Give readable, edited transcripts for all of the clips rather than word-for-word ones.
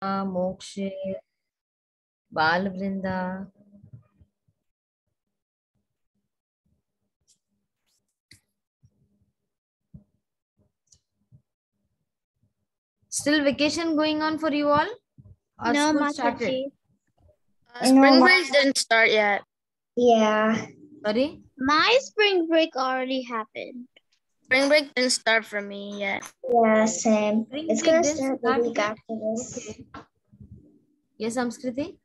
Mokshit, Balvrinda. Still vacation going on for you all? Or No, school started? Mataji. Spring break didn't start yet. Yeah. Sorry? My spring break already happened. Spring break didn't start for me yet. Yeah, same. Spring It's break gonna didn't start the start week yet? after this. Okay. Yes, Samskriti?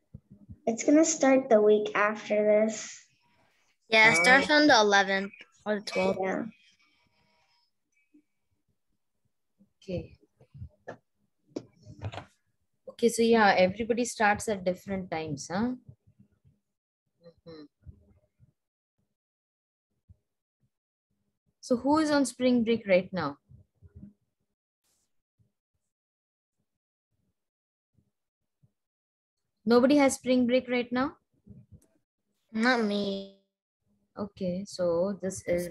It's gonna start the week after this. Yeah, it starts on the 11th or the 12th. Yeah. Okay. Okay, so yeah, everybody starts at different times, huh? Mhm. So who is on spring break right now? Nobody has spring break right now? Not me. Okay, so this is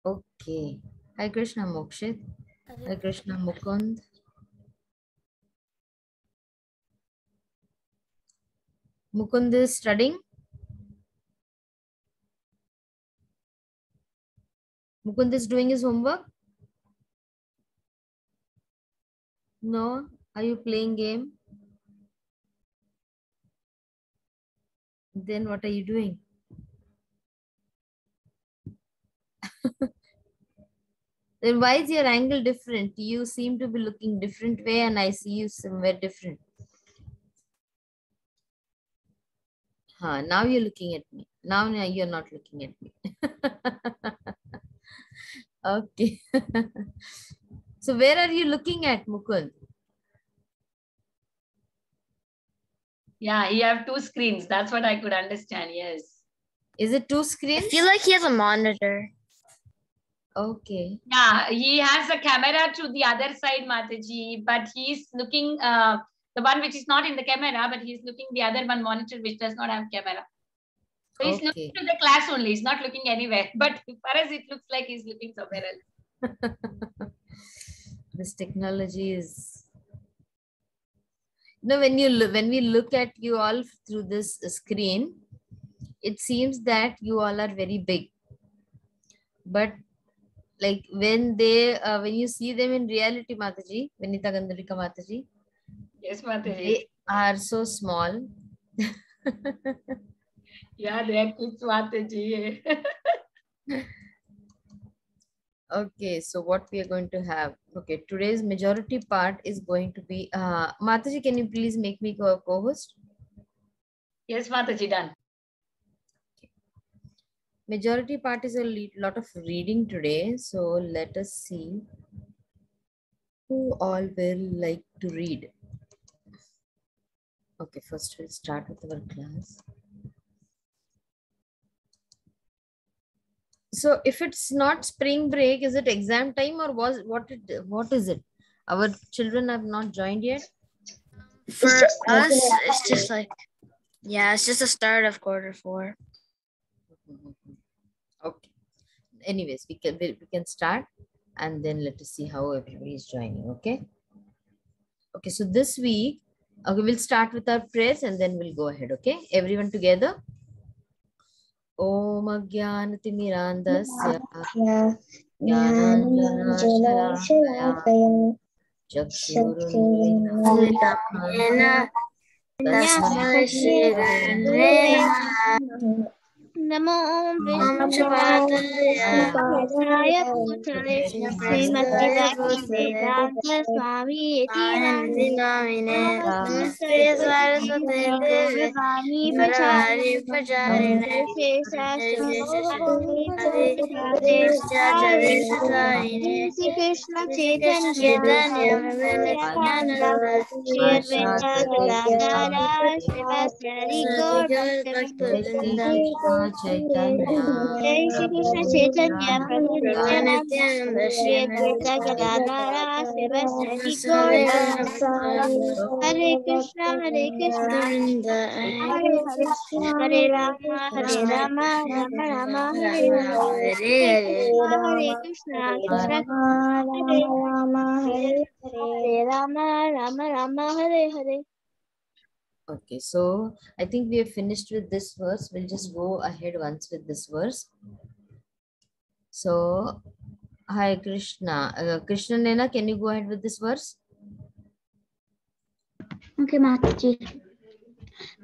Okay. Hi Krishna Mokshit. Hi Krishna Mukund. Mukund is studying. Mukund is doing his homework. No. Are you playing game? Then what are you doing? Then why is your angle different? You seem to be looking different way and I see you somewhere different. Now you're looking at me. Now you're not looking at me. Okay. So where are you looking at, Mukund? Yeah, you have two screens. That's what I could understand. Yes. Is it two I screens? feel like he has a monitor. Okay. Yeah, he has a camera to the other side, Mataji, but he's looking the one which is not in the camera, but he's looking the other one monitor which does not have camera. So he's looking to the class only. He's not looking anywhere. But for us, it looks like he's looking somewhere else. This technology is. No, when we look at you all through this screen, it seems that you all are very big. But like when you see them in reality, Mataji, Vinita Gandharika Mataji, Yes, Mataji. they are so small. Yeah, they are kids, Mataji. Okay, so what we are going to have? Okay, today's majority part is going to be Mataji, can you please make me co-host? Yes, Mataji, done. Majority part is a lot of reading today, so let us see who all will like to read. Okay, first we'll start with our class. So if it's not spring break, is it exam time or what is it? Our children have not joined yet? For us, it's just like, yeah, it's just the start of quarter 4. Okay. Anyways, we can start and then let us see how everybody is joining. Okay. Okay. So this week, okay, we'll start with our prayers and then we'll go ahead. Okay. Everyone together. Om Agyanatimirandasya Jnananjana Chaksurunmilitam Tasmai Shri Gurave Namo Vishnu Padaya Putale Srimati Bhakti Vedanta Swami Iti Namine Namaste Saraswati Devi Vani Pacharine Shesha Shri Krishna Chaitanya Nityananda Shri Advaita Gadadara Srivasari Gaur Bhaktivinoda Chaitanya, Jai Shri Krishna Prabhu Chaitanya Prabhu Nityananda Nityananda Shri Shri Advaita Gadadhara Srivasati Gaur Bhakta Hare Krishna Hare Krishna Govinda Hare Hare Hare Rama Hare Rama Rama Rama Hare Hare Hare Krishna Hare Krishna Krishna Hare Hare Rama Rama Rama Hare Hare. Okay, so I think we have finished with this verse. We'll just go ahead once with this verse. So, hi Krishna. Krishna Nena, can you go ahead with this verse? Okay, Mataji.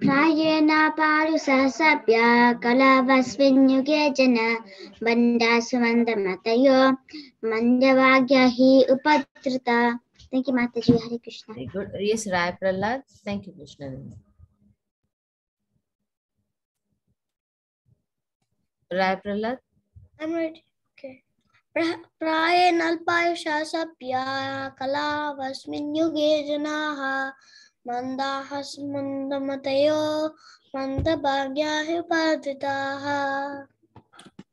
Prayena parusasabhya kalavasvin yuge jana bandasumanda matayo mandavagya hi upatrita. Thank you, Mataji. Hare Krishna. Very good. Yes, Rai Prahlad. Thank you, Krishna Nena. Rai Prahlad. I'm ready. Okay. Prayen alpayusha sapya kala vasmin yuge janaha mandaha sumandamatayo mandabhagya hipaditaha.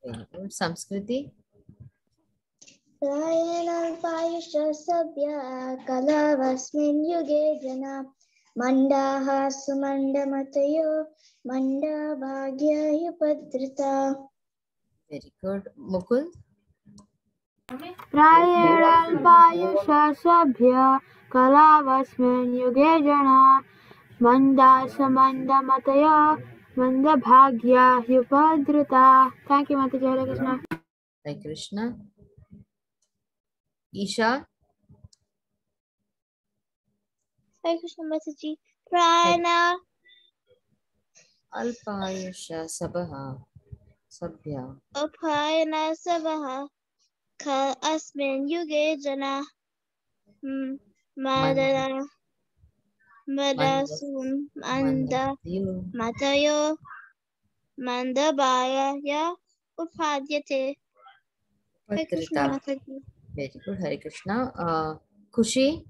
Very good. Samskriti. Prayen alpayusha sabya kalavasmin yuge jana mandaha sumandamatayo mandabhagya yupadrita. Very good. Mukund. Prayeralpayushasabhya kalavasmin yuge jana mandasamandamatayo mandabhagya hyupadrita. Thank you, Mataji. Hare Krishna. Hi Krishna. Isha. Hare Krishna, Mataji. Prana Alpayusha Sabaha. Sabhya. Upayana Sabaha Ka Asmin Yuge Jana Madana Madasum Manda Mandatiyo. Matayo Mandabaya Ya Upadhyate. Hare Krishna, Patrita. Mataji. Very good. Hare Krishna. Kushi.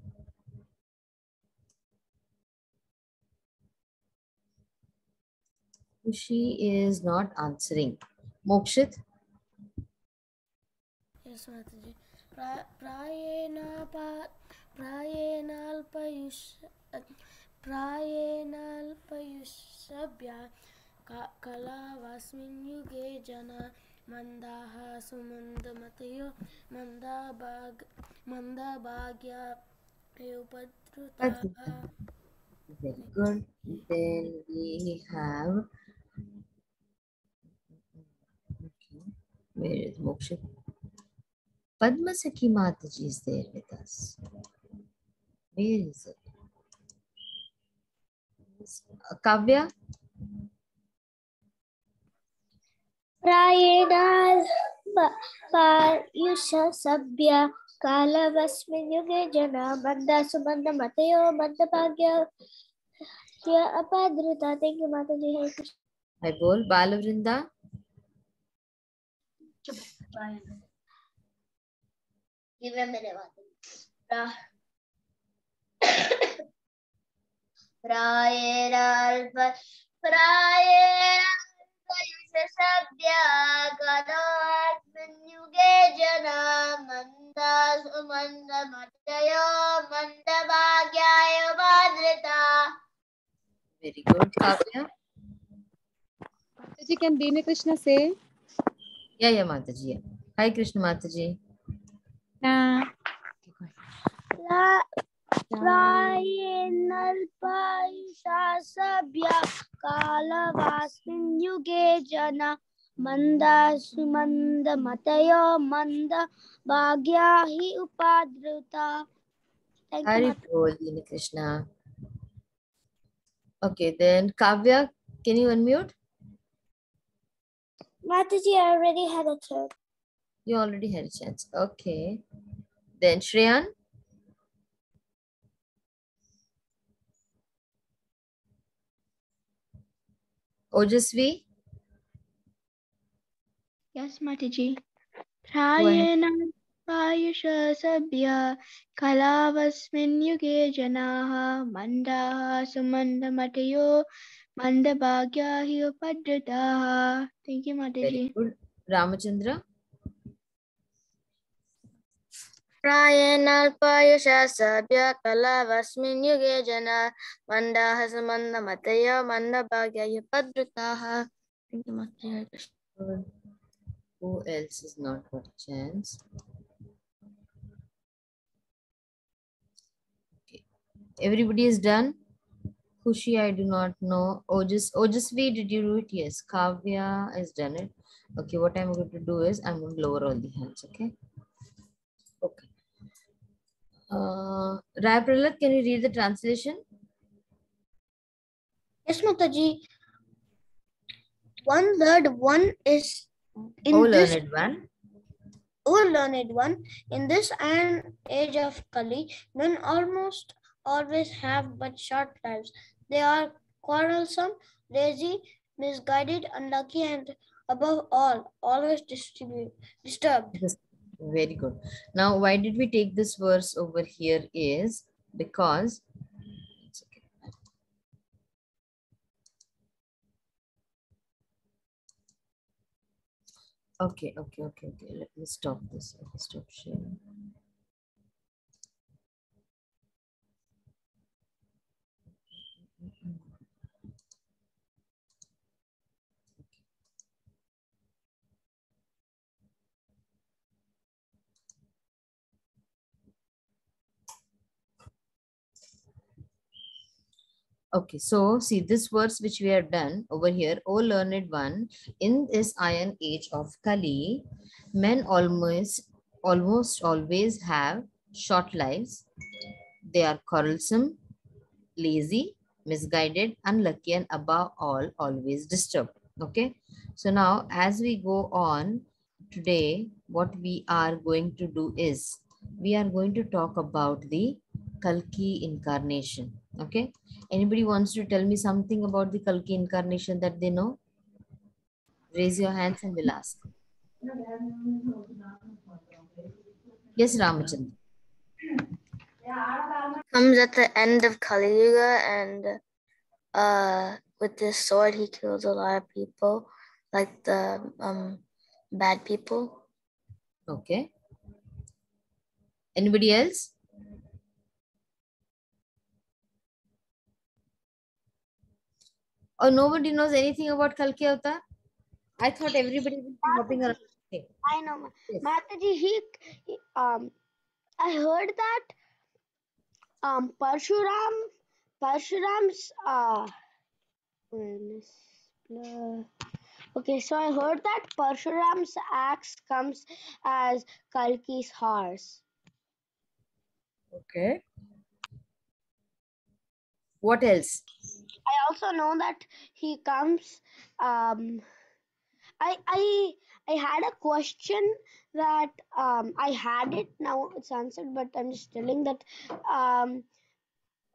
Kushi is not answering. Mokshit. Yes, Mataji. Prayenalpayushabhya kala vasmin yuge jana mandaha sumandamatayo mandabhagya yupadruta. Very good. Then we have. Okay. Where is Mokshit? Padma Sakhi Mataji is there with us. Where is it? Kavya. Prayedal Payusha Sabya Kalavasmin Yuge Jana Manda Sumanda Matayo Mandabhagya Ya Apadruta. Thank you, Mataji. Hare Krishna. I bol Balavrinda. Give me a minute, Mataji. Prayeralpayushabhya kalavasmin yuge jana manda sumanda matayo mandabhagya yuvadrita. Very good. Kavya. Mataji, can Bhima Krishna say? Yeah, Mataji. Yeah. Hi, Krishna Mataji. Prayenalpayushabhya kalavasmin yuge jana manda sumanda matayo manda bhagya hi upadruta. Thank you, Hari Mataji. bol Bhima Krishna. Okay, then Kavya, can you unmute? Mataji, I already had a turn. You already had a chance. Okay. Then Shreyan. Ojasvi. Yes, Mataji. Go ahead. Prayena kalavasmin yuge janaha mandaha sumandamatayo Mandabhagya hi upadritaha. Thank you, Very Mataji. good. Ramachandra. Prayenalpayashasabhya kalavasmin yuge jana mandahasmanda mataya mandabhagya yupadritaha. Thank you, Mataji. Good. Who else is not got a chance? Okay. Everybody is done. Kushi, I do not know. Ojasvi, did you do it? Yes. Kavya has done it. Okay, what I'm going to do is I'm going to lower all the hands, okay? Okay. Rai Prahlad, can you read the translation? Yes, Mataji. One learned one is in Oh, this learned one. learned one in this iron age of Kali, men almost always have but short lives. They are quarrelsome, lazy, misguided, unlucky, and above all, always disturbed. Yes, very good. Now, why did we take this verse over here is because it's okay. Okay. Let me stop this. Let me stop sharing. Okay, so see this verse which we have done over here, O learned one, in this iron age of Kali, men almost always have short lives. They are quarrelsome, lazy, misguided, unlucky, and above all, always disturbed. Okay, so now as we go on today, what we are going to do is we are going to talk about the Kalki incarnation. Okay, anybody wants to tell me something about the Kalki incarnation that they know? Raise your hands and we'll ask. Yes, Ramachandra. Comes at the end of Kali Yuga, and with this sword he kills a lot of people, like the bad people. Okay. Anybody else? Or nobody knows anything about Kalki Avatar? I thought everybody would be hopping around. I know, Yes. Mataji. I heard that Parshuram's okay, so I heard that Parshuram's axe comes as Kalki's horse. Okay. What else? I also know that he comes. I had a question that I had it, now it's answered, but I'm just telling that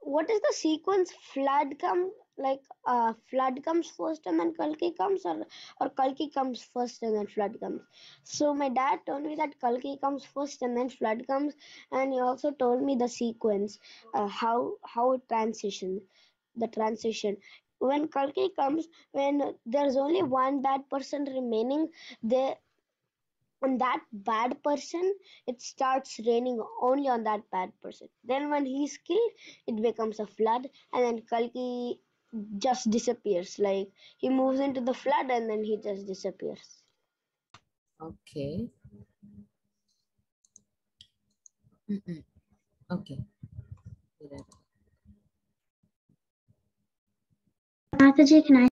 what is the sequence? Flood comes first and then Kalki comes, or Kalki comes first and then flood comes. So my dad told me that Kalki comes first and then flood comes, and he also told me the sequence, how it the transition. When Kalki comes, when there's only one bad person remaining, there on that bad person, it starts raining only on that bad person. Then when he's killed, it becomes a flood, and then Kalki just disappears. Like he moves into the flood and then he just disappears. Okay. Okay. Mataji, can I?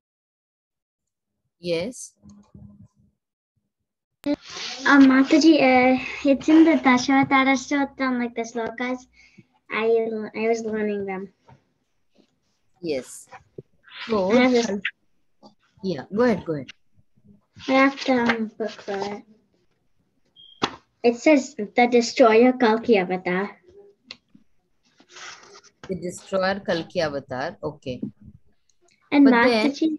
Yes. Mataji, it's in the Dashavatara Stotram, like the slokas. I was learning them. Yes. So, I have this. yeah, go ahead. I have the book for it. It says the destroyer Kalki Avatar. The destroyer Kalki Avatar. Okay. And But then, Mataji,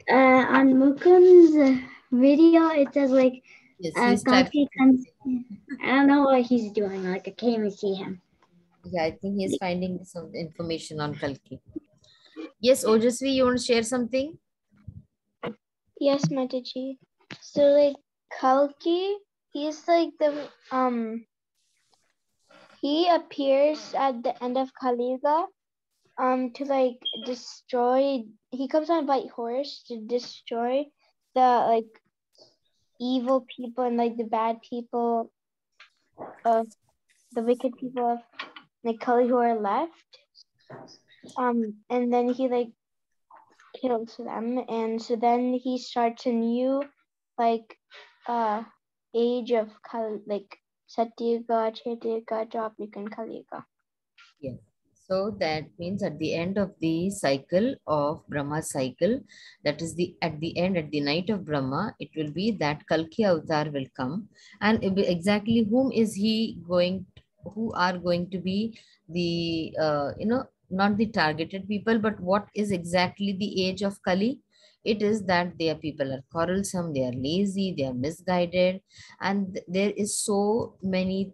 on Mukund's video, it says like yes, he's Kalki typing. comes. I don't know what he's doing. Like I can't even see him. Yeah, I think he's finding some information on Kalki. Yes, Ojasvi, you want to share something? Yes, Mataji. So like Kalki, he's like the he appears at the end of Kali Yuga to like destroy. He comes on a white horse to destroy the like evil people and like the bad people of the wicked people of like Kali who are left. And then he like kills them, and so then he starts a new like age of Kali, like Satyuga, Chatyuga, Dwapara, and Kali Yuga. Yes. So that means at the end of the cycle of Brahma cycle, that is at the night of Brahma, it will be that Kalki avatar will come, and exactly whom is he going, who are going to be the not the targeted people, but what is exactly the age of Kali? It is that their people are quarrelsome, they are lazy, they are misguided, and there are so many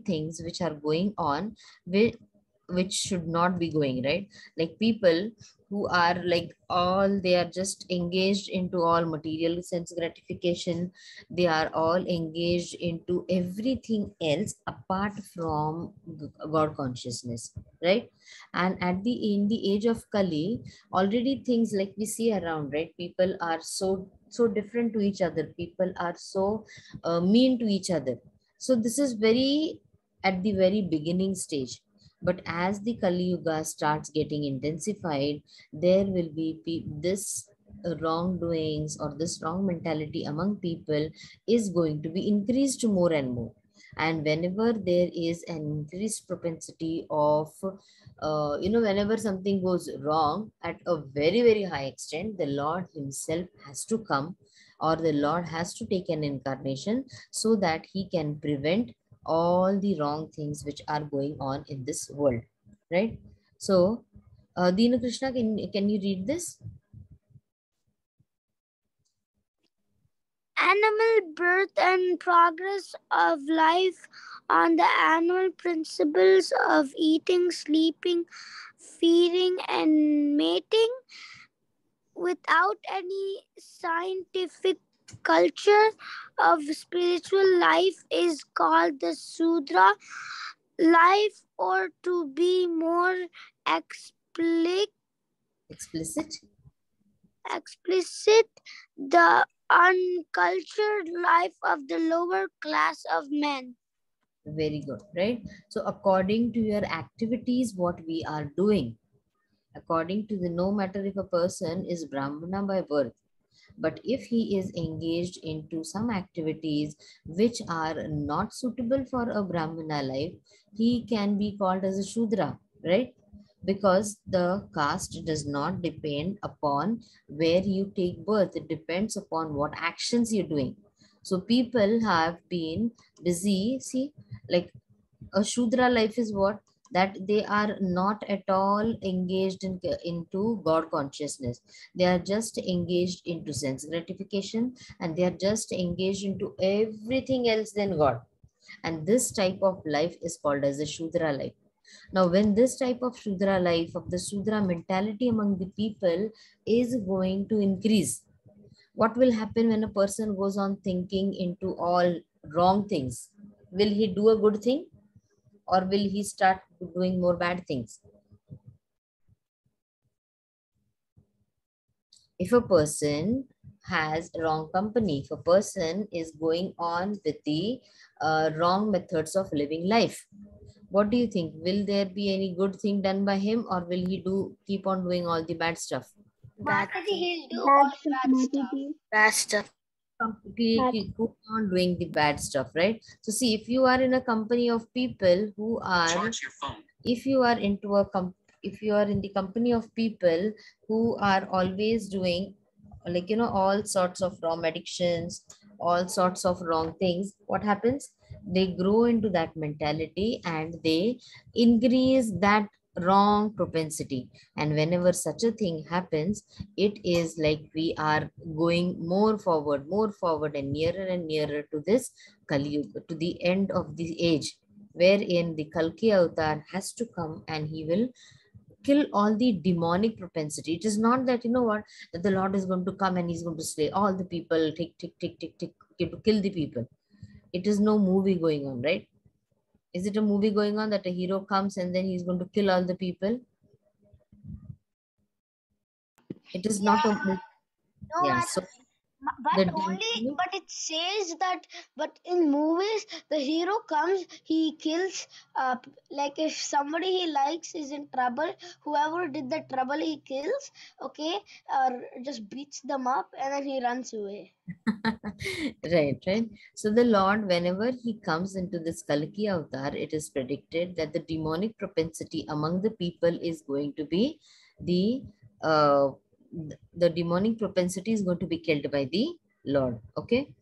things which are going on which should not be going, right? Like people who are like all, they are just engaged into all material sense gratification, they are all engaged into everything else apart from God consciousness, right? And in the age of Kali, already things like we see around, right? People are so different to each other, people are so mean to each other. So this is very at the very beginning stage. But as the Kali Yuga starts getting intensified, there will be this wrongdoings or this wrong mentality among people is going to be increased more and more. And whenever there is an increased propensity of, whenever something goes wrong at a very, very high extent, the Lord himself has to come, or the Lord has to take an incarnation so that he can prevent all the wrong things which are going on in this world, right? So Dina Krishna, can you read this? Animal birth and progress of life on the animal principles of eating, sleeping, feeding, and mating without any scientific culture of spiritual life is called the Sudra life, or to be more explicit, the uncultured life of the lower class of men. Very good, right? So according to your activities, what we are doing, according to the, no matter if a person is Brahmana by birth, but if he is engaged into some activities which are not suitable for a Brahmana life, he can be called as a Shudra, right? Because the caste does not depend upon where you take birth. It depends upon what actions you're doing. So people have been busy, see, like a Shudra life is what? That they are not at all engaged into God consciousness. They are just engaged into sense gratification, and they are just engaged into everything else than God. And this type of life is called as a Shudra life. Now, when this type of Shudra life, of the Shudra mentality among the people is going to increase, what will happen when a person goes on thinking into all wrong things? Will he do a good thing, or will he start doing more bad things? If a person has wrong company, if a person is going on with the wrong methods of living life, what do you think? Will there be any good thing done by him, or will he keep on doing all the bad stuff? Bad, He'll do Bad all stuff, bad stuff. Mataji. bad stuff. Keep on doing the bad stuff, right? So see, if you are in a company of people who are, if you are into if you are in the company of people who are always doing, like, all sorts of wrong addictions, all sorts of wrong things, what happens? They grow into that mentality and they increase that wrong propensity. And whenever such a thing happens, it is like we are going more forward and nearer to this Kali Yuga, to the end of the age, wherein the Kalki avatar has to come, and he will kill all the demonic propensity. It is not that, you know what, that the Lord is going to come and he's going to slay all the people, tick, tick, tick, tick, tick, to kill the people. It is no movie going on, right? Is it a movie going on that a hero comes and then he's going to kill all the people? It is not a movie. No, Yeah, so but the but it says that, but in movies the hero comes, he kills, like if somebody he likes is in trouble, whoever did the trouble he kills, okay, or just beats them up and then he runs away. right. So the Lord, whenever he comes into this Kalki avatar, it is predicted that the demonic propensity among the people is going to be uh, the demonic propensity is going to be killed by the Lord. Okay.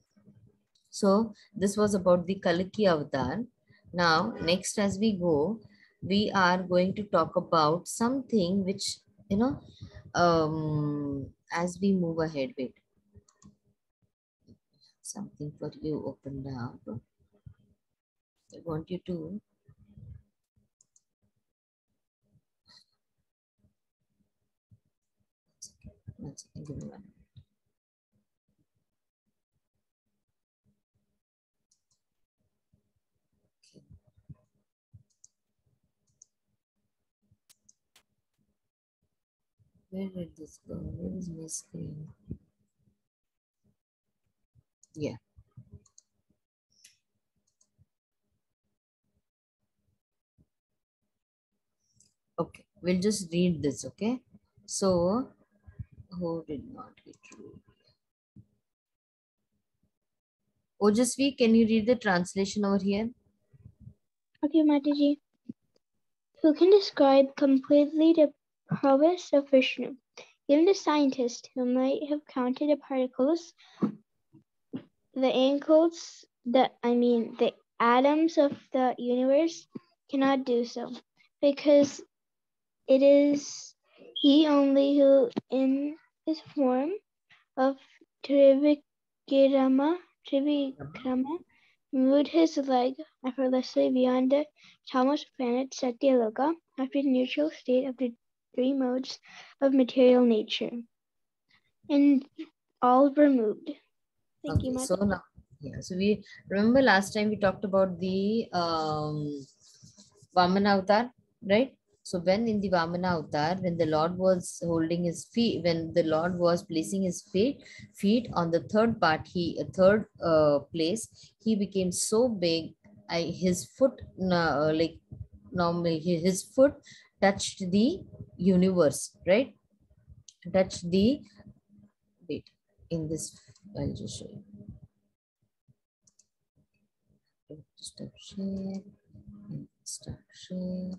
So this was about the Kalki avatar. Now, next as we go, we are going to talk about something which, you know, as we move ahead, wait, something for you opened up. I want you to one second, give me one. Okay. Where did this go? Where is my screen? Yeah. Okay. We'll just read this. Okay. So, who did not get through? Ojasvi, can you read the translation over here? Okay, Mataji. Who can describe completely the prowess of Vishnu? Even the scientist who might have counted the particles, the the atoms of the universe cannot do so, because it is he only who, in his form of Trivikrama, moved his leg effortlessly beyond the topmost planet Satyaloka after the neutral state of the three modes of material nature, and all were moved. Thank you, Okay. Mata. So now, yeah. So we remember last time we talked about the Vamana avatar, right? So when in the Vamana avatar, when the Lord was holding his feet, when the Lord was placing his feet on the third part, third place, he became so big. His foot, like normally, his foot touched the universe, right? Touched the, wait, in this, I'll just show you. Stop share, stop share.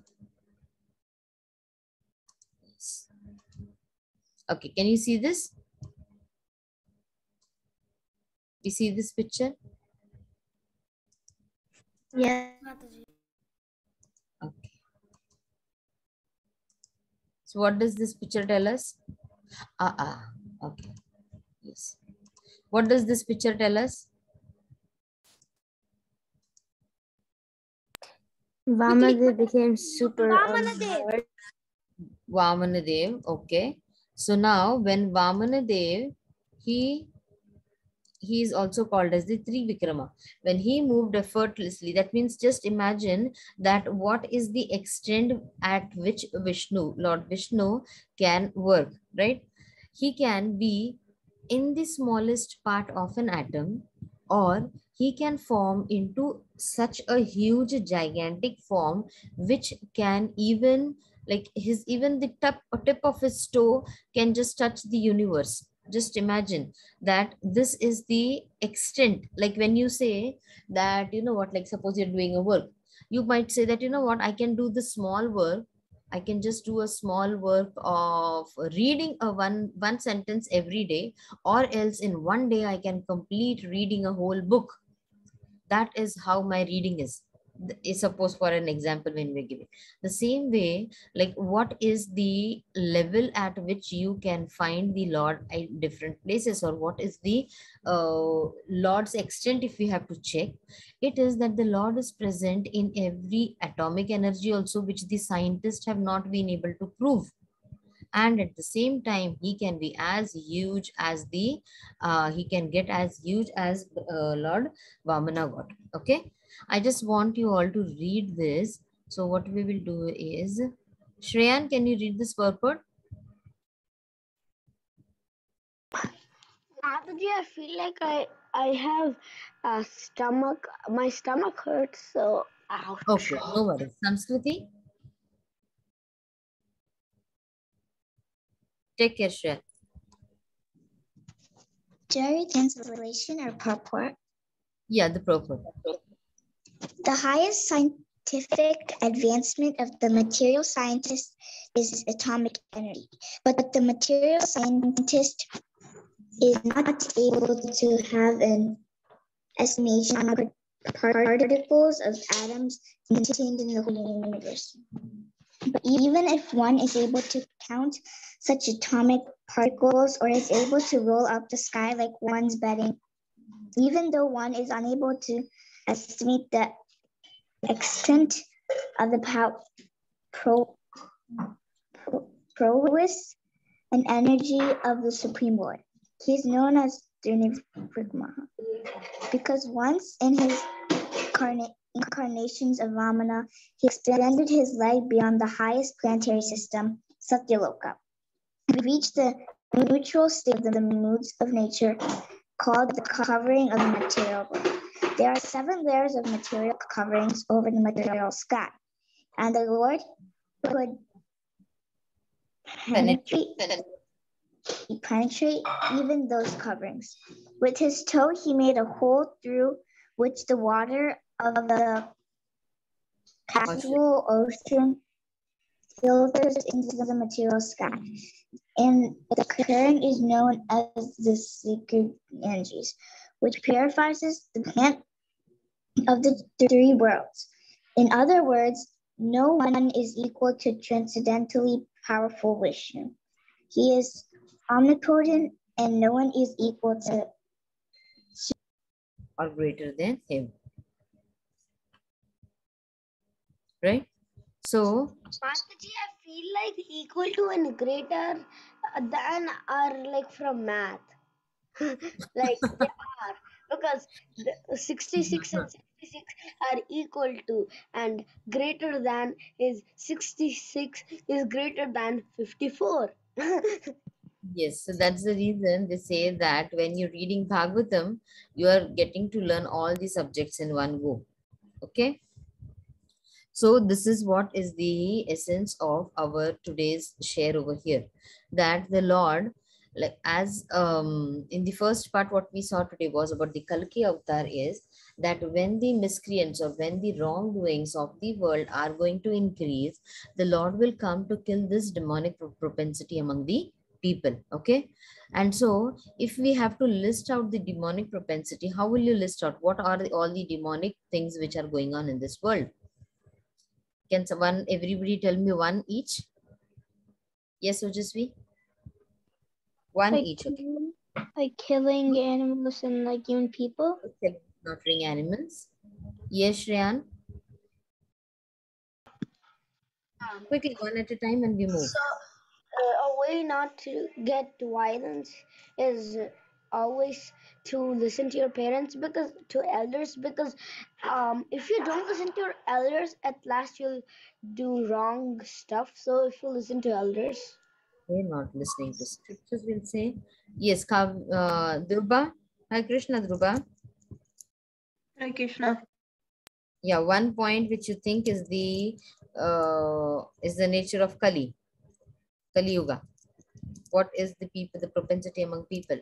Yes. Okay, can you see this? You see this picture? Yes. Okay. So what does this picture tell us? Okay. Yes. What does this picture tell us? Vamadev became super empowered. Vamanadev. Okay. So now when Vamanadev, he is also called as the Trivikrama. When he moved effortlessly, that means just imagine that what is the extent at which Lord Vishnu can work, right? He can be in the smallest part of an atom, or he can form into such a huge gigantic form which can even, like, his even the tip of his toe can just touch the universe. Just imagine that this is the extent. Like when you say that, you know what, like suppose you're doing a work, you might say that, you know what, I can do the small work, I can just do a small work of reading a one sentence every day, or else in one day I can complete reading a whole book. That is how my reading is. Suppose for an example, when we're giving the same way, like what is the level at which you can find the Lord at different places, or what is the Lord's extent? If we have to check, it is that the Lord is present in every atomic energy also, which the scientists have not been able to prove. And at the same time, he can be as huge as the he can get as huge as Lord Vamana got. Okay, I just want you all to read this. So what we will do is, Shreyan, can you read this purport? Mataji, I feel like I have a stomach. My stomach hurts. So ouch. Okay, no worries. Samskriti, take care, Shreya. Jerry translation or purport. Yeah, the purport. The highest scientific advancement of the material scientist is atomic energy, but the material scientist is not able to have an estimation of particles of atoms contained in the whole universe. But even if one is able to count such atomic particles or is able to roll up the sky like one's bedding, even though one is unable to estimate the extent of the prowess and energy of the Supreme Lord. He is known as Nirvikrama because once in his incarnations of Vamana, he extended his light beyond the highest planetary system, Satyaloka. He reached the neutral state of the moods of nature, called the covering of the material world. There are 7 layers of material coverings over the material sky, and the Lord could penetrate even those coverings. With his toe, he made a hole through which the water of the casual ocean filters into the material sky, and the current is known as the sacred energies, which purifies the plant of the 3 worlds. In other words, no one is equal to transcendently powerful Vishnu. He is omnipotent, and no one is equal to or greater than him. Right? So, Mataji, I feel like equal to and greater than are like from math. Like they are, because the 66 and 66 are equal to, and greater than is 66 is greater than 54. yes, so that's the reason they say that when you're reading Bhagavatam, you are getting to learn all the subjects in one go. Okay? So this is what is the essence of our today's share over here. That the Lord, like as in the first part, what we saw today was about the Kalki avatar, is that when the miscreants or when the wrongdoings of the world are going to increase, the Lord will come to kill this demonic propensity among the people. Okay, and so if we have to list out the demonic propensity, how will you list out what are all the demonic things which are going on in this world? Can someone, everybody tell me one each? Yes, Ojasvi? One like each, okay. like killing animals and like even people. Okay. Slaughtering animals. Yes, Shreyan? Quickly, one at a time, and we move. So, a way not to get violence is always to listen to your parents, because to elders, because if you don't listen to your elders, at last you'll do wrong stuff. So if you listen to elders, We're not listening to scriptures, will say. Yes, Dhruba. Hi, Krishna, Dhruba. Hare Krishna. Yeah, one point which you think is the nature of Kali Yuga. What is the people, the propensity among people?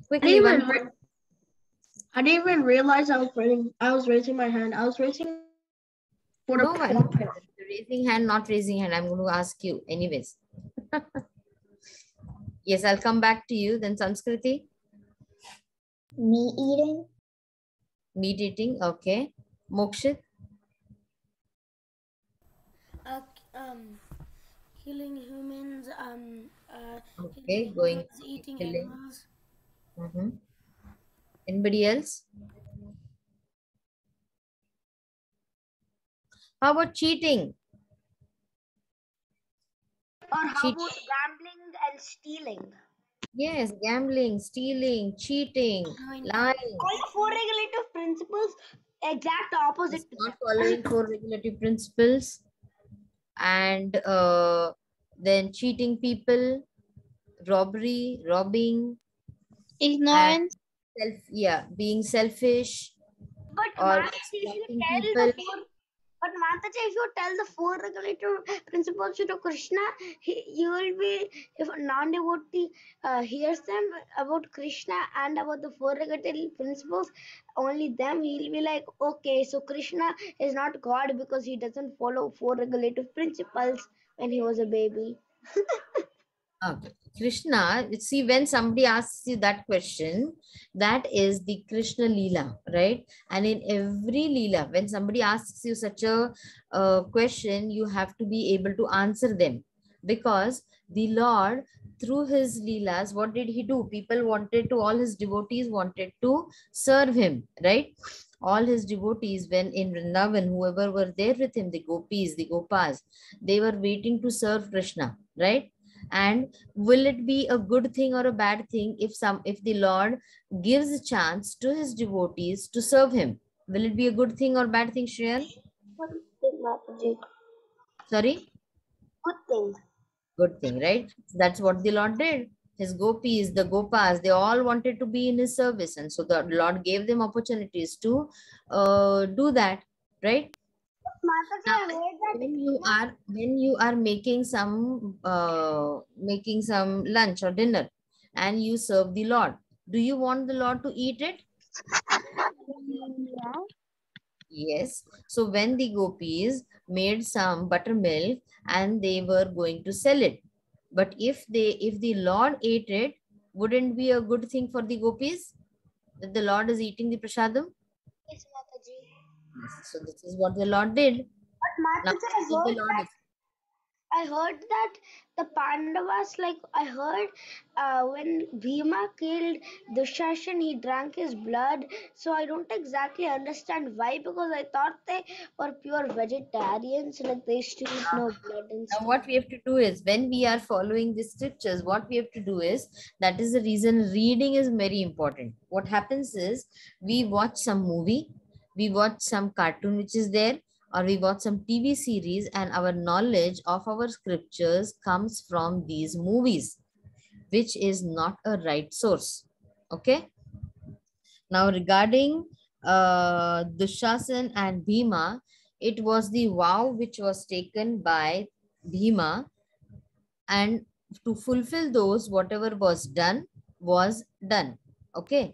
Quickly, I didn't even realize I was raising my hand. I was raising for no the one. Raising hand, not raising hand. I'm going to ask you anyways. Yes, I'll come back to you. Then Samskriti. Meat eating. Meat eating. Okay. Mokshit. killing humans, Okay, killing going animals, eating killing. animals. Anybody else? How about cheating? Or how Cheat. about gambling and stealing? Yes, gambling, stealing, cheating, Knowing lying. All four regulative principles, exact It's opposite to not them. following four regulative principles, and then cheating people, robbery, robbing, and Ignorance. being selfish But or Mataji, if you exploiting tell people. the four, but Mataji, if you tell the four regulative principles to Krishna, you will be, if a non-devotee hears them about Krishna and about the four regulative principles, only them, he'll be like, okay, so Krishna is not God because he doesn't follow four regulative principles when he was a baby. Okay. Krishna, see, when somebody asks you that question, that is the Krishna Leela, right? And in every Leela, when somebody asks you such a question, you have to be able to answer them. Because the Lord, through his Leelas, what did he do? People wanted to, all his devotees wanted to serve him, right? All his devotees, when in Vrindavan, whoever were there with him, the gopis, the gopas, they were waiting to serve Krishna, right? And will it be a good thing or a bad thing if the Lord gives a chance to his devotees to serve him? Will it be a good thing or bad thing, Shreyan? Good thing, Mataji. Sorry? Good thing. Good thing, right? That's what the Lord did. His gopis, the gopas, they all wanted to be in his service, and so the Lord gave them opportunities to do that, right? Mataji, Now, I heard that when you are making some lunch or dinner, and you serve the Lord, do you want the Lord to eat it? Yeah. Yes. So when the gopis made some buttermilk and they were going to sell it, but if the Lord ate it, wouldn't be a good thing for the gopis that the Lord is eating the prasadam? Yes, Mataji. Yes. So this is what the Lord did. But Now, Mataji, if the Lord is I heard that the Pandavas, like I heard when Bhima killed Dushashan, he drank his blood. So I don't exactly understand why, because I thought they were pure vegetarians, like they used to eat no blood and Now, stuff. what we have to do is when we are following the scriptures, what we have to do is that is the reason reading is very important. What happens is we watch some movie, we watch some cartoon which is there, or we watch some TV series, and our knowledge of our scriptures comes from these movies, which is not a right source. Okay. Now, regarding Dushasan and Bhima, it was the vow which was taken by Bhima, and to fulfill those, whatever was done. Okay.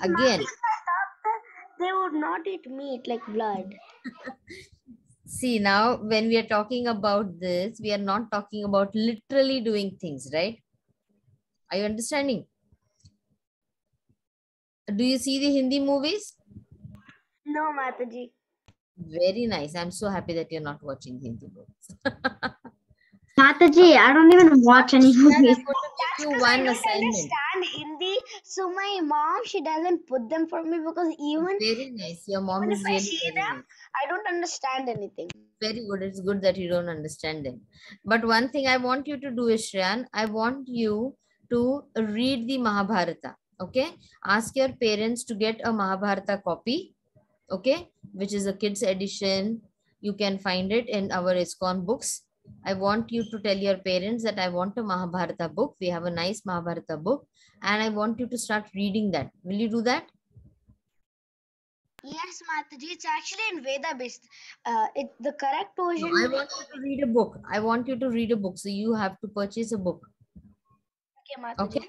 But Again, Mataji, I thought that they would not eat meat like blood. see, now when we are talking about this, we are not talking about literally doing things, right? Are you understanding? Do you see the Hindi movies? No, Mataji. Very nice. I'm so happy that you're not watching Hindi movies. Mataji, I don't even watch any Shreya, movies. I'm going to give That's you because I one don't assignment. understand Hindi. So my mom, she doesn't put them for me because even Very nice. Your mom if is I really see very them, nice. I don't understand anything. Very good. It's good that you don't understand them. But one thing I want you to do is, Shreyan, I want you to read the Mahabharata. Okay. Ask your parents to get a Mahabharata copy. Okay. Which is a kids edition. You can find it in our ISKCON books. I want you to tell your parents that I want a Mahabharata book. We have a nice Mahabharata book. And I want you to start reading that. Will you do that? Yes, Mataji, it's actually in Veda based. The correct No, version. I want you to read a book. I want you to read a book. So you have to purchase a book. Okay, Mataji. Okay.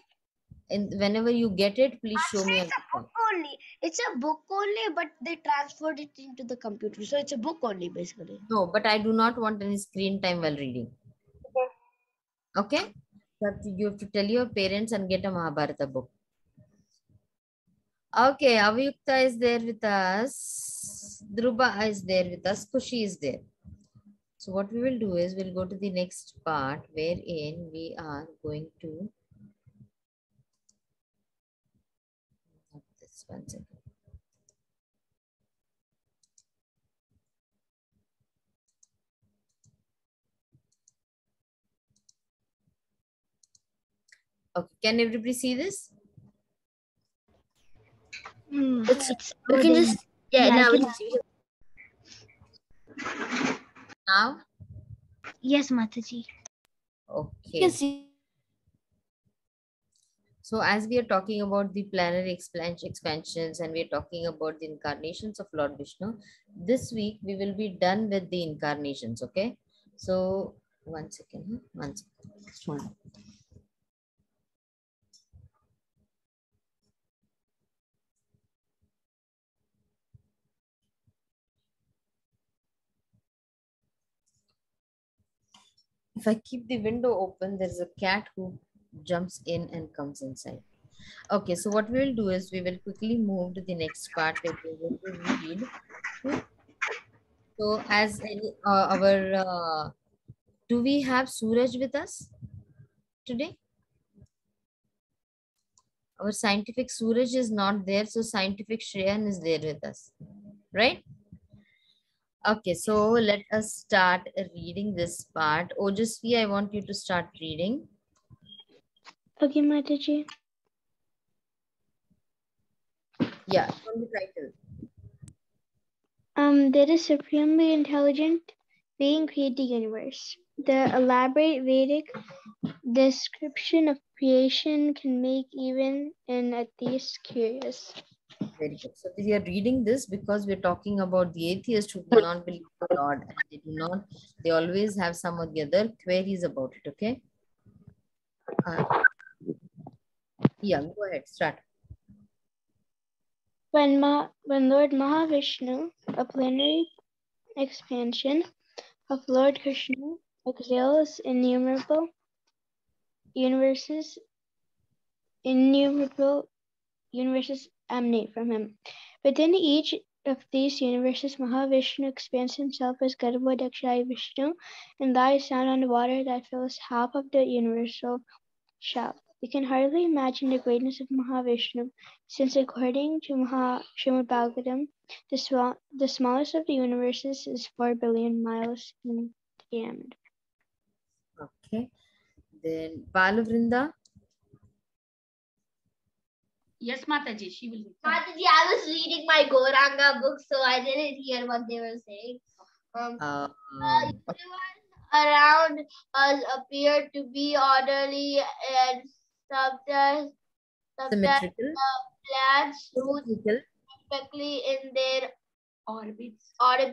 And whenever you get it, please show Actually, me on it's a the book call. only. It's a book only, but they transferred it into the computer. So it's a book only, basically. No, but I do not want any screen time while reading. Okay. But you have to tell your parents and get a Mahabharata book. Okay. Avyukta is there with us. Dhruba is there with us. Kushi is there. So what we will do is we'll go to the next part wherein we are going to this one second. Okay, can everybody see this? It's we can just now we can see. Now? Yes, Mataji. Okay. So as we are talking about the planetary expansions and we're talking about the incarnations of Lord Vishnu, this week we will be done with the incarnations, okay? So one second. Just one. If I keep the window open, there's a cat who jumps in and comes inside. Okay, so what we will do is we will quickly move to the next part where we're going to read. So as do we have Suraj with us today? Our scientific Suraj is not there, so scientific Shreyan is there with us, right? Okay, so let us start reading this part. Ojasvi, I want you to start reading. Okay, Mataji. Yeah, from the title. Did a supremely intelligent being create the universe? The elaborate Vedic description of creation can make even an atheist curious. Very good. So we are reading this because we're talking about the atheists who do not believe in God, and they always have some of the other queries about it, okay? Yeah, go ahead, start. When Lord Mahavishnu, a plenary expansion of Lord Krishna, exhales innumerable universes emanate from him. Within each of these universes, Mahavishnu expands himself as Garbhodakshaya Vishnu and lies down on the water that fills half of the universal shelf. We can hardly imagine the greatness of Mahavishnu, since according to Srimad Bhagavatam, the smallest of the universes is 4 billion miles in diameter. Okay. Then Balavrinda. Yes, Mataji, she will read. Mataji, I was reading my Goranga book, so I didn't hear what they were saying. Universe around us appear to be orderly and Symmetrical. planets root perfectly in their Orbits. Our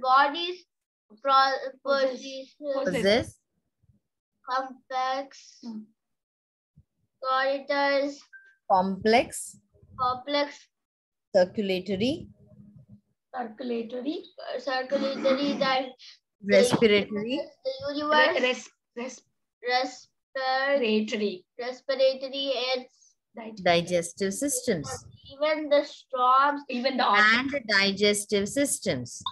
bodies Possess complex corridors, complex circulatory that respiratory the universe respiratory and digestive systems even the storms, even the and digestive systems.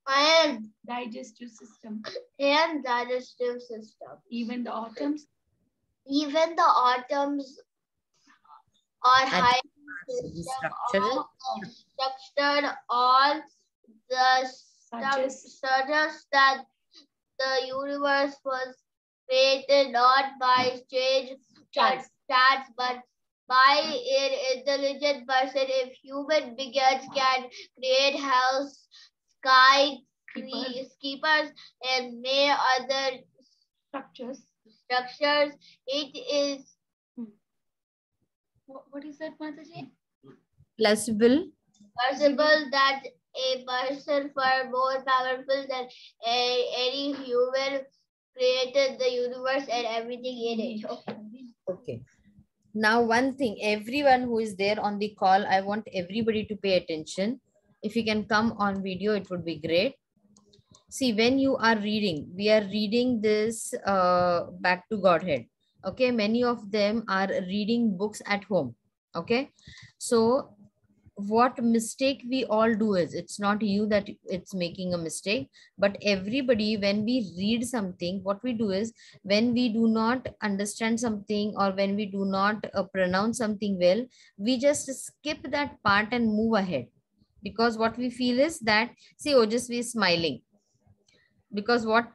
and digestive system. And digestive system. Even the atoms are high structured all the suggests that the universe was created not by strange chance, but by an intelligent person. If human beings can create house, sky keepers, and may other structures, it is what is that, Mataji? Plausible that a person far more powerful than any human created the universe and everything in it. Okay. Now, one thing, everyone who is there on the call, I want everybody to pay attention. If you can come on video, it would be great. See, when you are reading, we are reading this back to Godhead. Okay, many of them are reading books at home. Okay, so what mistake we all do is, it's not you that it's making a mistake, but everybody, when we read something, what we do is, when we do not understand something or when we do not pronounce something well, we just skip that part and move ahead, because what we feel is that, see, Ojasvi is smiling because what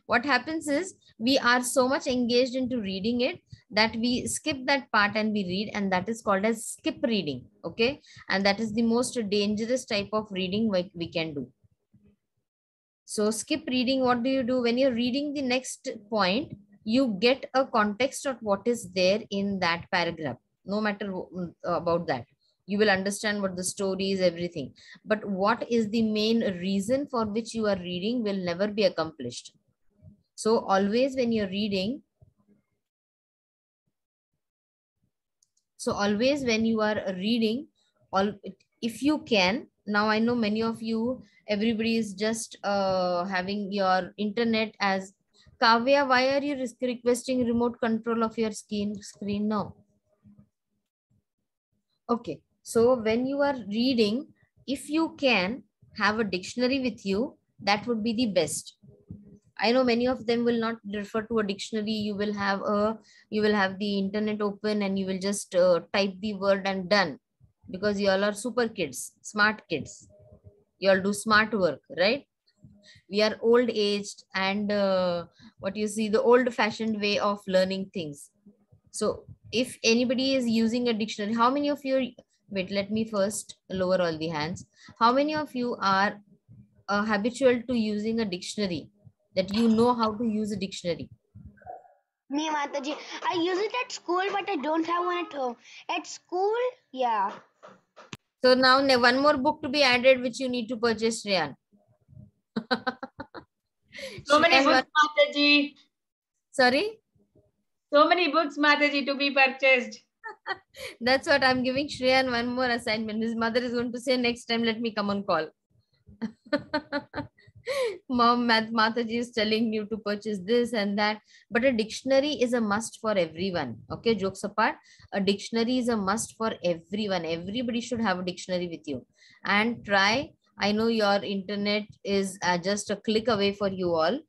what happens is, we are so much engaged into reading it that we skip that part and we read, and that is called as skip reading. Okay, and that is the most dangerous type of reading we can do. So skip reading, what do you do when you're reading the next point? You get a context of what is there in that paragraph, no matter about that. You will understand what the story is, everything. But what is the main reason for which you are reading will never be accomplished. So always when you're reading, all, if you can, now I know many of you, everybody is just having your internet as, Kavya, why are you requesting remote control of your screen now? Okay, so when you are reading, if you can have a dictionary with you, that would be the best. I know many of them will not refer to a dictionary. You will have the internet open and you will just type the word and done, because you all are super kids, smart kids. You all do smart work, right? We are old aged and what you see, the old fashioned way of learning things. So if anybody is using a dictionary, how many of you, wait, let me first lower all the hands. How many of you are habitual to using a dictionary, that you know how to use a dictionary? Me, Mataji. I use it at school, but I don't have one at home. At school, yeah. So now one more book to be added, which you need to purchase, Shreyan. So many Shreyan, books, Mataji. sorry? So many books, Mataji, to be purchased. That's what I'm giving Shreyan one more assignment. His mother is going to say, next time, let me come on call. Mom, Mataji is telling you to purchase this and that, but a dictionary is a must for everyone. Okay, jokes apart, a dictionary is a must for everyone. Everybody should have a dictionary with you. And try, I know your internet is just a click away for you all,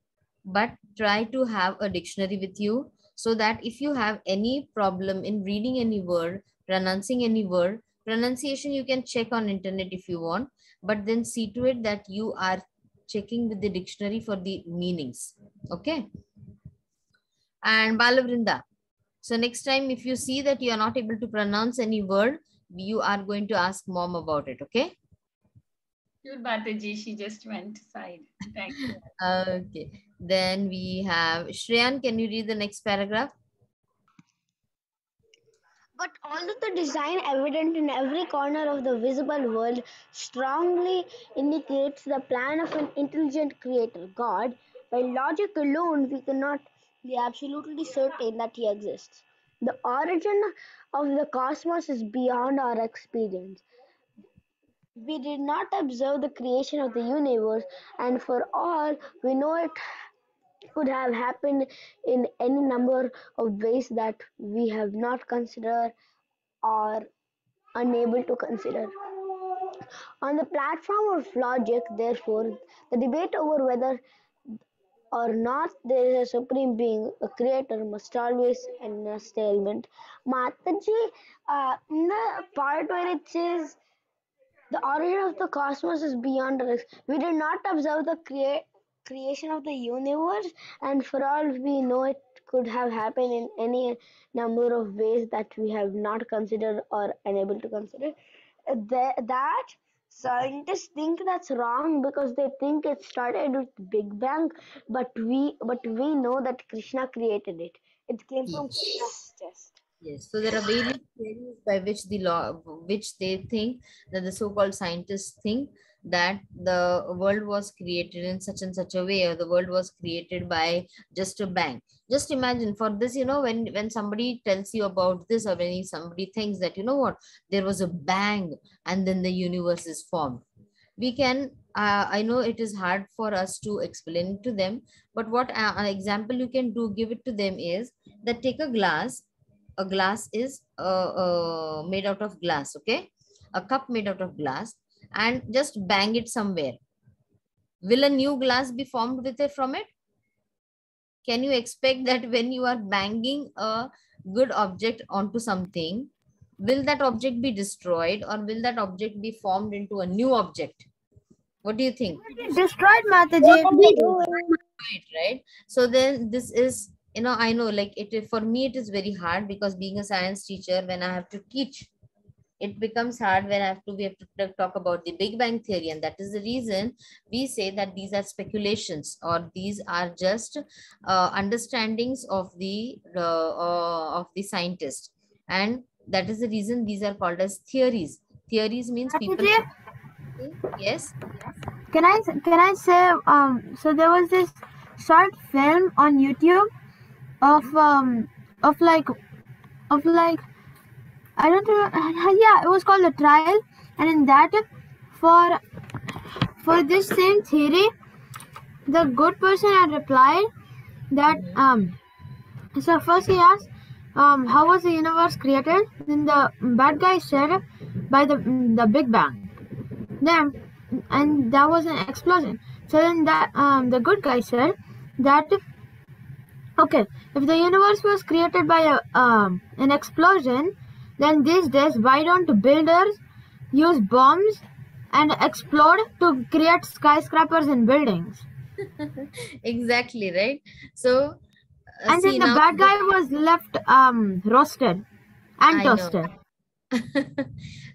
but try to have a dictionary with you, so that if you have any problem in reading any word, pronouncing any word, pronunciation you can check on internet if you want, but then see to it that you are checking with the dictionary for the meanings. Okay. And Balavrinda, so next time if you see that you are not able to pronounce any word, you are going to ask mom about it. Okay. Sure, Mataji, she just went aside. Thank you. Okay. Then we have Shreyan. Can you read the next paragraph? But although the design evident in every corner of the visible world strongly indicates the plan of an intelligent creator God, by logic alone we cannot be absolutely certain that he exists. The origin of the cosmos is beyond our experience. We did not observe the creation of the universe, and for all we know, it could have happened in any number of ways that we have not considered or unable to consider. On the platform of logic, therefore, the debate over whether or not there is a supreme being, a creator, must always end in a stalemate. Mataji, in the part where it says the origin of the cosmos is beyond us, we did not observe the creation of the universe, and for all we know, it could have happened in any number of ways that we have not considered or unable to consider. That scientists think that's wrong because they think it started with Big Bang, but we know that Krishna created it. It came from Yes. Krishna's chest. Yes, so there are various theories by which which they think, that the so-called scientists think that the world was created in such and such a way, or the world was created by just a bang. Just imagine for this, when somebody tells you about this, or when somebody thinks that, what, there was a bang and then the universe is formed. We can, I know it is hard for us to explain to them, but what an example you can do, give it to them is that take a glass. A glass is made out of glass. Okay, a cup made out of glass and just bang it somewhere, will a new glass be formed with it from it? Can you expect that when you are banging a good object onto something, will that object be destroyed or will that object be formed into a new object? What do you think? Destroyed, Mataji. Right? So then this is, I know, like for me, it is very hard because being a science teacher, when I have to teach, it becomes hard when we have to talk about the Big Bang theory. And that is the reason we say that these are speculations or these are just understandings of the scientist. And that is the reason these are called as theories. Theories means people. Yes. Can I say so there was this short film on YouTube of like I don't remember. Yeah, it was called The Trial, and in that, for this same theory, the good person had replied that so first he asked how was the universe created? Then the bad guy said by the Big Bang. Then and that was an explosion. So then that the good guy said that okay, if the universe was created by an explosion, then these days why don't builders use bombs and explode to create skyscrapers and buildings? Exactly, right? So and then the bad guy was left roasted and toasted.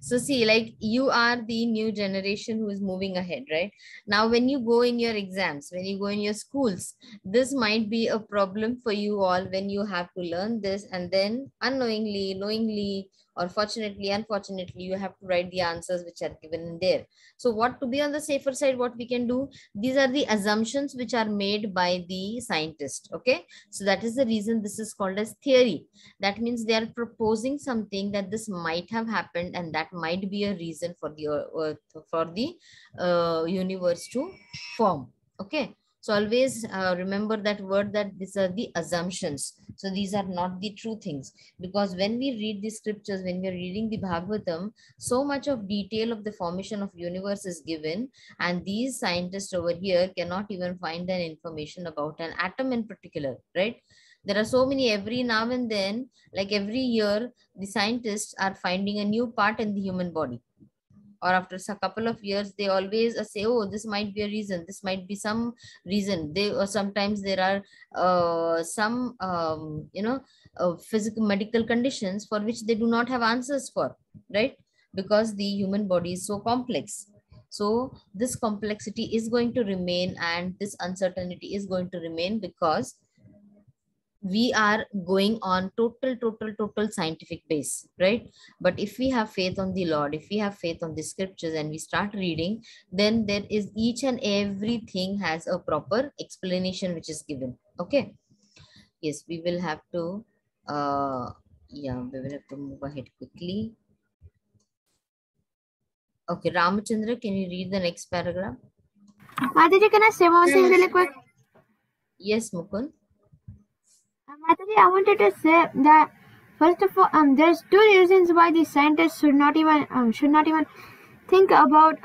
So see, like you are the new generation who is moving ahead, right? Now, when you go in your exams, when you go in your schools, this might be a problem for you all when you have to learn this and then unknowingly, knowingly, or fortunately, unfortunately, you have to write the answers which are given in there. So what to be on the safer side, what we can do, these are the assumptions which are made by the scientist. Okay. So that is the reason this is called as theory. That means they are proposing something that this might have happened and that might be a reason for the universe to form. Okay. So always remember that word, that these are the assumptions. So these are not the true things, because when we read the scriptures, when we are reading the Bhagavatam, so much of detail of the formation of universe is given, and these scientists over here cannot even find an information about an atom in particular, right? There are so many, every now and then, like every year, the scientists are finding a new part in the human body. Or after a couple of years, they always say, oh, this might be a reason, this might be some reason. Or sometimes there are some physical medical conditions for which they do not have answers for, right? Because the human body is so complex. So this complexity is going to remain and this uncertainty is going to remain, because we are going on total scientific base, right? But if we have faith on the Lord, if we have faith on the scriptures and we start reading, then there is each and everything has a proper explanation which is given. Okay. Yes, we will have to we will have to move ahead quickly. Okay, Ramachandra, can you read the next paragraph? Mataji, can I say one thing really quick? Yes, Mukund. Mataji, I wanted to say that first of all, there's two reasons why the scientists should not even think about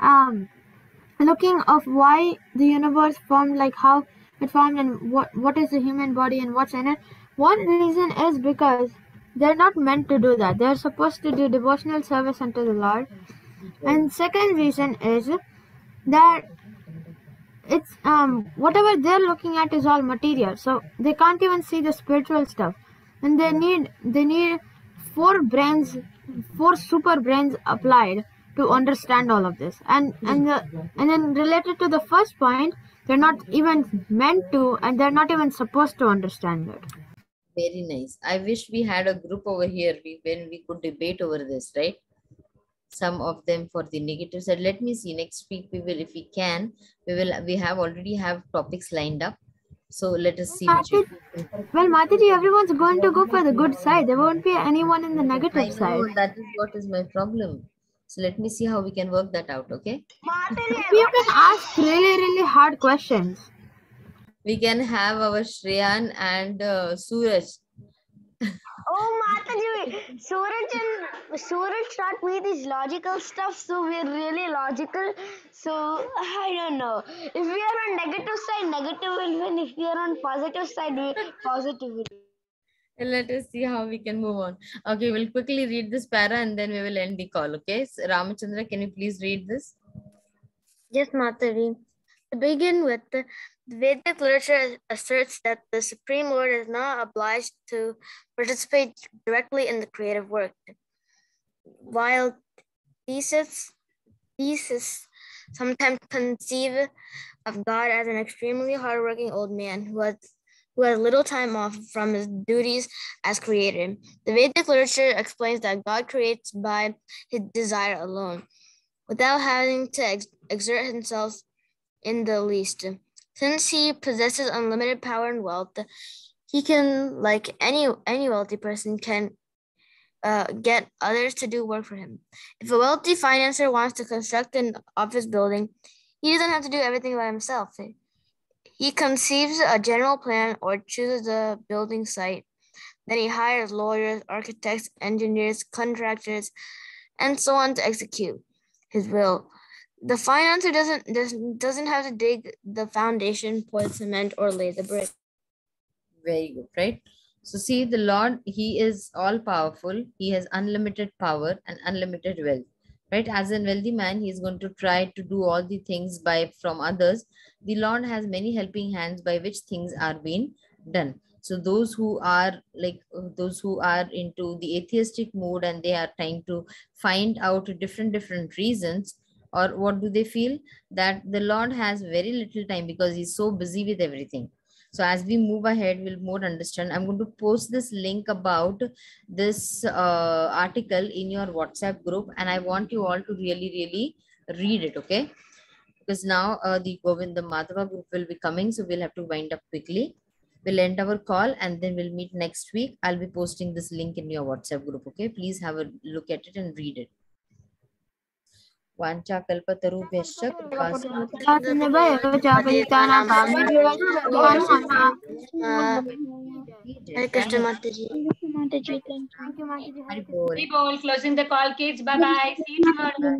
looking of why the universe formed, like how it formed and what is the human body and what's in it. One reason is because they're not meant to do that. They're supposed to do devotional service unto the Lord. And second reason is that it's whatever they're looking at is all material, so they can't even see the spiritual stuff, and they need four super brains applied to understand all of this. And then related to the first point, they're not even meant to, and they're not even supposed to understand it. Very nice. I wish we had a group over here when we could debate over this, right? Some of them for the negative side. Let me see, next week we will, if we can, we already have topics lined up. So let us see. Well, Mataji, everyone's going to go for the good side. There won't be anyone in the negative side. That is what is my problem. So let me see how we can work that out, okay? You can ask really hard questions. We can have our Shreyan and Suraj. Oh, Mataji, Suraj taught me this logical stuff, so we're really logical. So I don't know. If we are on negative side, negative will win. If we are on positive side, positive will. Let us see how we can move on. Okay, we'll quickly read this para and then we will end the call. Okay, so Ramachandra, can you please read this? Yes, Mataji. To begin with, the Vedic literature asserts that the Supreme Lord is not obliged to participate directly in the creative work. While theists sometimes conceive of God as an extremely hardworking old man who has little time off from his duties as creator. The Vedic literature explains that God creates by his desire alone, without having to exert himself in the least. Since he possesses unlimited power and wealth, he can, like any wealthy person, can get others to do work for him. If a wealthy financier wants to construct an office building, he doesn't have to do everything by himself. He conceives a general plan or chooses the building site. Then he hires lawyers, architects, engineers, contractors, and so on to execute his will. The financier doesn't have to dig the foundation, pour the cement, or lay the brick. Very good, right? So see, the Lord, he is all powerful. He has unlimited power and unlimited wealth, right? As a wealthy man, he is going to try to do all the things from others. The Lord has many helping hands by which things are being done. So those who are into the atheistic mood and they are trying to find out different reasons, or what do they feel? That the Lord has very little time because he's so busy with everything. So as we move ahead, we'll more understand. I'm going to post this link about this article in your WhatsApp group, and I want you all to really read it, okay? Because now the Govinda Madhava group will be coming, so we'll have to wind up quickly. We'll end our call and then we'll meet next week. I'll be posting this link in your WhatsApp group, okay? Please have a look at it and read it. Vancha kalpatarubhyascha kripa Hare Krishna, Mataji. Mataji, thank you. Hari Bol. Closing the call, kids. Bye bye. See you tomorrow.